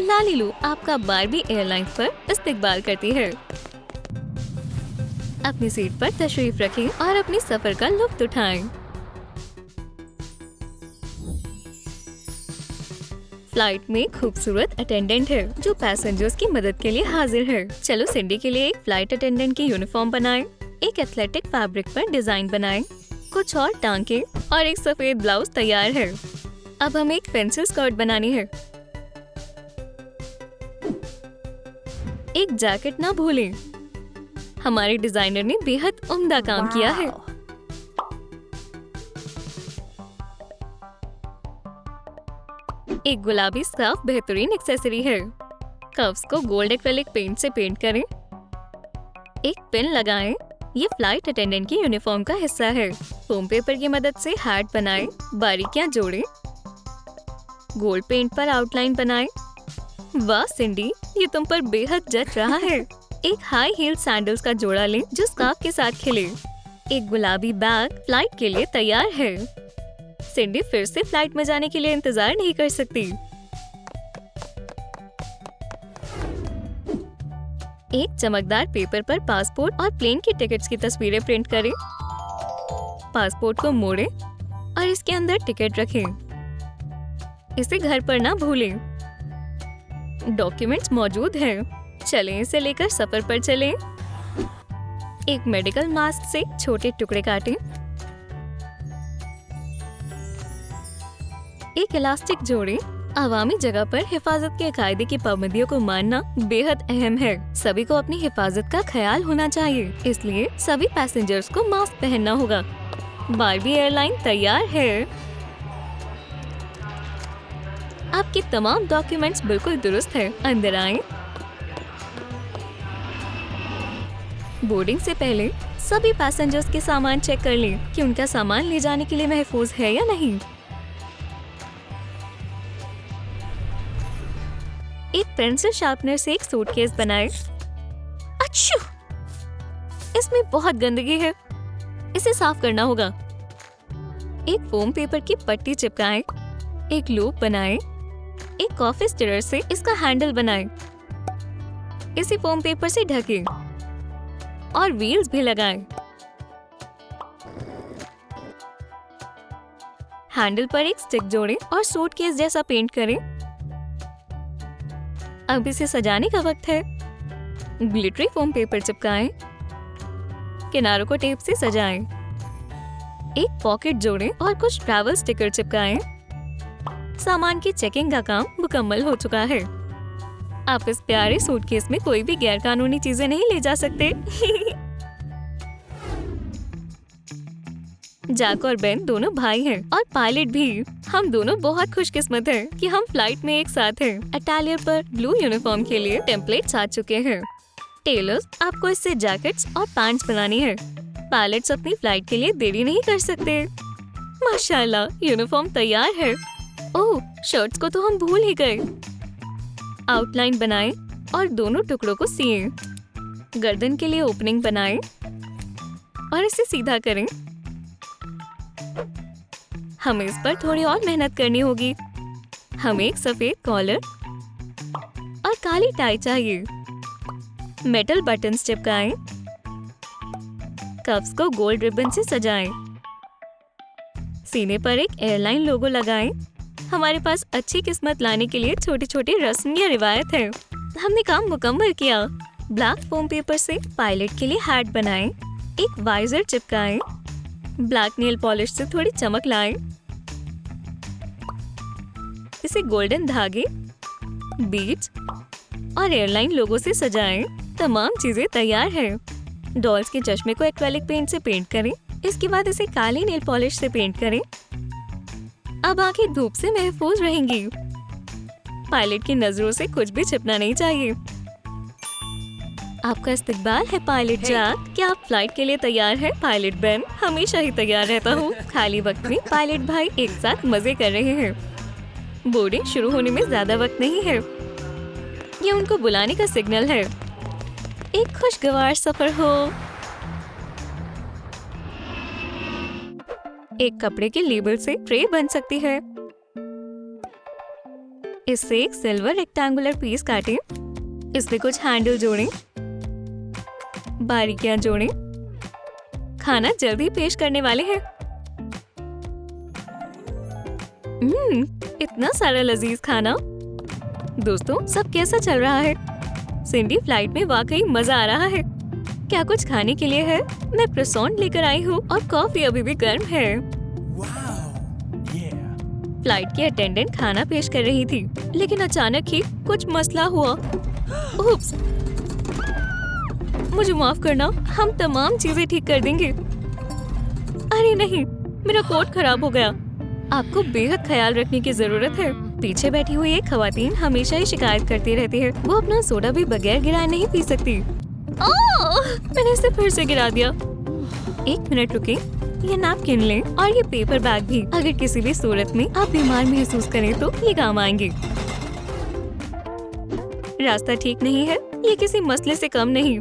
लालीलू आपका Barbie airlines पर इस्तकबाल करती है। अपनी सीट पर तशरीफ रखें और अपने सफर का लुत्फ उठाएं। फ्लाइट में खूबसूरत अटेंडेंट है जो पैसेंजर्स की मदद के लिए हाजिर है। चलो सिंडी के लिए एक फ्लाइट अटेंडेंट की यूनिफॉर्म बनाएं। एक एथलेटिक फैब्रिक पर डिजाइन बनाएं। कुछ और टांके और एक सफेद ब्लाउज तैयार है। अब हमें एक पेंसिल स्कर्ट बनानी है। एक जैकेट ना भूलें। हमारे डिजाइनर ने बेहद उम्दा काम किया है। एक गुलाबी स्कार्फ बेहतरीन एक्सेसरी है। कर्व्स को गोल्ड एक्रेलिक पेंट से पेंट करें। एक पिन लगाएं। ये फ्लाइट अटेंडेंट की यूनिफॉर्म का हिस्सा है। फोम पेपर की मदद से हैट बनाएं। बारीकियां जोड़ें। गोल्ड पेंट पर आउटलाइन बनाएं। वाह सिंडी, ये तुम पर बेहद जच रहा है। एक हाई हील सैंडल्स का जोड़ा लें जो स्कार्फ के साथ खिले। एक गुलाबी बैग फ्लाइट के लिए तैयार है। सिंडी फिर से फ्लाइट में जाने के लिए इंतजार नहीं कर सकती। एक चमकदार पेपर पर पासपोर्ट और प्लेन की टिकट्स की तस्वीरें प्रिंट करें। पासपोर्ट को मोड़ें और इसके अंदर टिकट रखें। इसे घर पर ना भूलें। डॉक्यूमेंट्स मौजूद हैं। चलें इसे लेकर सफर पर चलें। एक मेडिकल मास्क से छोटे टुकड़े काटें। एक इलास्टिक जोड़ें। अवामी जगह पर हिफाजत के कायदे की पाबंदियों को मानना बेहद अहम है। सभी को अपनी हिफाजत का ख्याल होना चाहिए, इसलिए सभी पैसेंजर्स को मास्क पहनना होगा। बारबी एयरलाइन तैयार है। आपके तमाम डॉक्यूमेंट्स बिल्कुल दुरुस्त है। अंदर आएं। बोर्डिंग से पहले सभी पैसेंजर्स के सामान चेक कर लें कि उनका सामान ले जाने के लिए महफूज है या नहीं। एक पेंसिल शार्पनर से एक सूटकेस बनाएं। अच्छू! इसमें बहुत गंदगी है, इसे साफ करना होगा। एक फोम पेपर की पट्टी चिपकाएं। एक लूप बनाएं। एक कॉफी स्टिरर से इसका हैंडल बनाएं। इसे फोम पेपर से ढकें और व्हील्स भी लगाएं। हैंडल पर एक स्टिक जोड़ें और सूटकेस जैसा पेंट करें। अब इसे सजाने का वक्त है। ग्लिटरी फोम पेपर चिपकाएं। किनारों को टेप से सजाएं। एक पॉकेट जोड़ें और कुछ ट्रैवल स्टिकर चिपकाएं। सामान की चेकिंग का काम मुकम्मल हो चुका है। आप इस प्यारे सूटकेस में कोई भी गैरकानूनी चीजें नहीं ले जा सकते। जैक और बेन दोनों भाई हैं और पायलट भी। हम दोनों बहुत खुशकिस्मत हैं कि हम फ्लाइट में एक साथ हैं। अटालियर पर ब्लू यूनिफॉर्म के लिए टेम्पलेट्स आ चुके हैं। टेलर्स आपको इससे जैकेट्स और पैंट्स बनानी है। पायलट्स अपनी फ्लाइट के लिए देरी नहीं कर सकते। माशाल्लाह, यूनिफॉर्म तैयार है। ओह, शर्ट्स को तो हम भूल ही गए। आउटलाइन बनाएं और दोनों टुकड़ों को सिएं। गर्दन के लिए ओपनिंग बनाएं और इसे सीधा करें। हमें इस पर थोड़ी और मेहनत करनी होगी। हमें एक सफेद कॉलर और काली टाई चाहिए। मेटल बटन्स चिपकाएं। कफ्स को गोल्ड रिबन से सजाएं। सीने पर एक एयरलाइन लोगो लगाएं। हमारे पास अच्छी किस्मत लाने के लिए छोटी छोटी रस्म या रिवायत है। हमने काम मुकम्मल किया। ब्लैक फोम पेपर से पायलट के लिए हैट बनाएं। एक वाइजर चिपकाएं। ब्लैक नेल पॉलिश से थोड़ी चमक लाएं। इसे गोल्डन धागे, बीड्स और एयरलाइन लोगो से सजाएं। तमाम चीजें तैयार हैं। डॉल्स के चश्मे को एक्रेलिक पेंट से पेंट करें। इसके बाद इसे काली नेल पॉलिश से पेंट करें। अब आंखें धूप से महफूज रहेंगी। पायलट की नजरों से कुछ भी छिपना नहीं चाहिए। आपका इस्तकबाल है पायलट जैक। क्या आप फ्लाइट के लिए तैयार हैं? पायलट बेन हमेशा ही तैयार रहता हूँ। खाली वक्त में पायलट भाई एक साथ मजे कर रहे हैं। बोर्डिंग शुरू होने में ज्यादा वक्त नहीं है। ये उनको बुलाने का सिग्नल है। एक खुशगवार सफर हो। एक कपड़े के लेबल से ट्रे बन सकती है। इससे एक सिल्वर रेक्टेंगुलर पीस काटें। इसमें कुछ हैंडल जोड़ें, बारीकियां जोड़ें। खाना जल्दी पेश करने वाले हैं। इतना सारा लजीज खाना। दोस्तों, सब कैसा चल रहा है? सिंडी, फ्लाइट में वाकई मजा आ रहा है। क्या कुछ खाने के लिए है? मैं क्रोसॉन लेकर आई हूँ और कॉफी अभी भी गर्म है। फ्लाइट की अटेंडेंट खाना पेश कर रही थी, लेकिन अचानक ही कुछ मसला हुआ। उप्स! मुझे माफ करना, हम तमाम चीजें ठीक कर देंगे। अरे नहीं, मेरा कोट खराब हो गया। आपको बेहद ख्याल रखने की जरूरत है। पीछे बैठी हुई एक खवातीन हमेशा ही शिकायत करती रहती है। वो अपना सोडा भी बगैर गिराए नहीं पी सकती। मैंने इसे फिर से गिरा दिया। 1 मिनट रुकें, ये नैपकिन लें और ये पेपर बैग भी। अगर किसी भी सूरत में आप बीमार महसूस करें तो ये काम आएंगे। रास्ता ठीक नहीं है, ये किसी मसले से कम नहीं।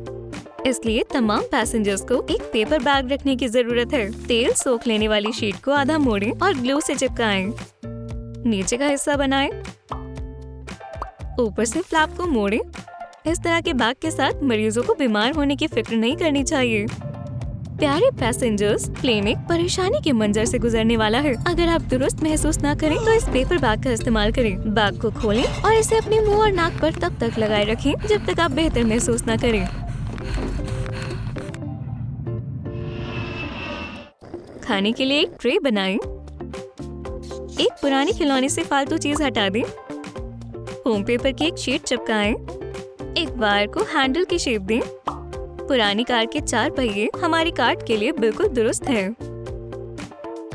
इसलिए तमाम पैसेंजर्स को एक पेपर बैग रखने की जरूरत है। तेल सोख लेने वाली शीट को आधा मोड़ें और ग्लू से चिपकाएं। नीचे का हिस्सा बनाएं। ऊपर से फ्लैप को मोड़ें। इस तरह के बैग के साथ मरीजों को बीमार होने की फिक्र नहीं करनी चाहिए। प्यारे पैसेंजर्स, प्लेन एक परेशानी के मंजर से गुजरने वाला है। अगर आप दुरुस्त महसूस ना करें तो इस पेपर बैग का इस्तेमाल करें। बैग को खोलें और इसे अपने मुंह और नाक पर तब तक लगाए रखें जब तक आप बेहतर महसूस ना करें। खाने के लिए एक ट्रे बनाएं। एक पुराने खिलौने से फालतू चीज हटा दें। होम पेपर की एक शीट चिपकाएं। एक वायर को हैंडल की शेप दें। पुरानी कार के 4 पहिए हमारी कार्ट के लिए बिल्कुल दुरुस्त हैं।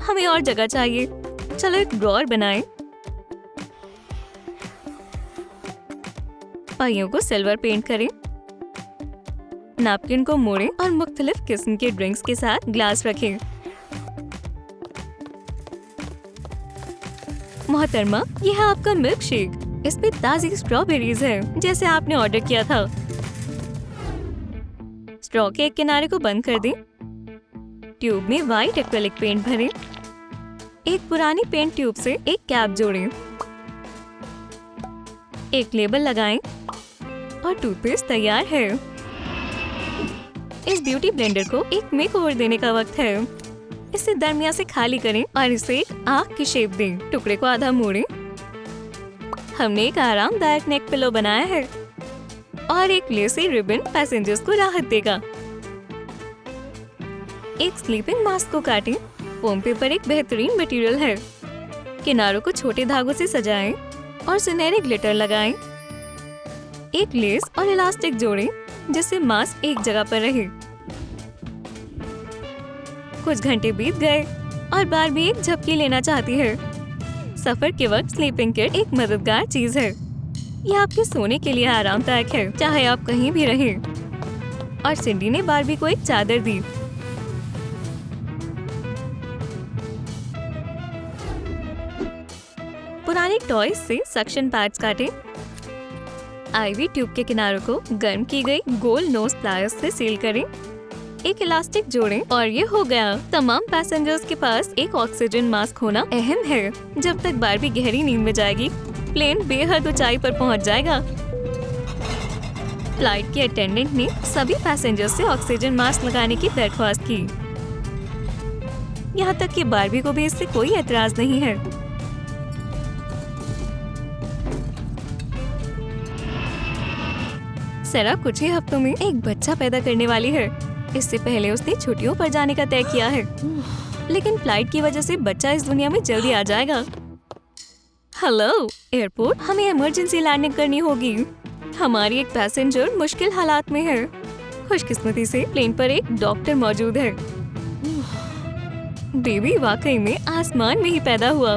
हमें और जगह चाहिए। चलो एक ड्रॉअर बनाएं। पहियों को सिल्वर पेंट करें। नैपकिन को मोड़ें और मुख्तलिफ किस्म के ड्रिंक्स के साथ ग्लास रखें। मोहतरमा, यह है आपका मिल्क शेक। इसमें ताजी स्ट्रॉबेरीज हैं, जैसे आपने ऑर्डर किया था। स्ट्रॉ के एक किनारे को बंद कर दें। ट्यूब में व्हाइट एक्रिलिक पेंट भरें। एक पुरानी पेंट ट्यूब से एक कैप जोड़ें। एक लेबल लगाएं और टूथपेस्ट तैयार है। इस ब्यूटी ब्लेंडर को एक मेकओवर देने का वक्त है। इसे दरमियान से खाली करें और इसे एक आँख की शेप दें। टुकड़े को आधा मोड़ें। हमने एक आरामदायक नेक पिलो बनाया है और एक लेसी रिबन पैसेंजर्स को राहत देगा। एक स्लीपिंग मास्क को काटें। फोम पेपर एक बेहतरीन मटेरियल है। किनारों को छोटे धागों से सजाएं और सुनहरे ग्लिटर लगाएं। एक लेस और इलास्टिक जोड़ें जिससे मास्क एक जगह पर रहे। कुछ घंटे बीत गए और बारबी एक झपकी लेना चाहती है। सफर के वक्त स्लीपिंग किट एक मददगार चीज है। यह आपके सोने के लिए आरामदायक है, चाहे आप कहीं भी रहें। और सिंडी ने बारबी को एक चादर दी। पुराने टॉयज से सक्शन पैड्स काटें। आईवी ट्यूब के किनारों को गर्म की गई गोल नोज प्लायर्स से सील करें। एक इलास्टिक जोड़ें और ये हो गया। तमाम पैसेंजर्स के पास एक ऑक्सीजन मास्क होना अहम है। जब तक बारबी गहरी नींद में जाएगी, प्लेन बेहद ऊंचाई पर पहुंच जाएगा। फ्लाइट के अटेंडेंट ने सभी पैसेंजर्स से ऑक्सीजन मास्क लगाने की दरख्वास्त की। यहाँ तक कि बारबी को भी इससे कोई एतराज नहीं है। सरा कुछ ही हफ्तों में एक बच्चा पैदा करने वाली है। इससे पहले उसने छुट्टियों पर जाने का तय किया है, लेकिन फ्लाइट की वजह से बच्चा इस दुनिया में जल्दी आ जाएगा। हेलो एयरपोर्ट, हमें इमरजेंसी लैंडिंग करनी होगी। हमारी एक पैसेंजर मुश्किल हालात में है। खुशकिस्मती से प्लेन पर एक डॉक्टर मौजूद है। बेबी वाकई में आसमान में ही पैदा हुआ।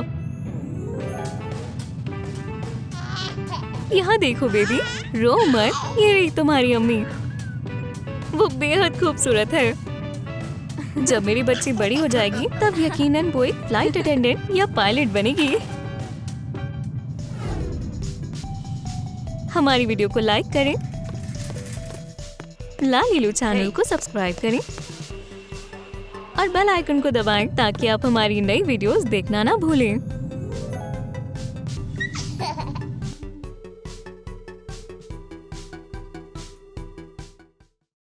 यहाँ देखो बेबी, रो मत, ये रही तुम्हारी अम्मी। वो बेहद खूबसूरत है। जब मेरी बच्ची बड़ी हो जाएगी तब यकीनन वो एक फ्लाइट अटेंडेंट या पायलट बनेगी। हमारी वीडियो को लाइक करें, लालिलू चैनल को सब्सक्राइब करें और बेल आइकन को दबाएं ताकि आप हमारी नई वीडियोस देखना ना भूलें।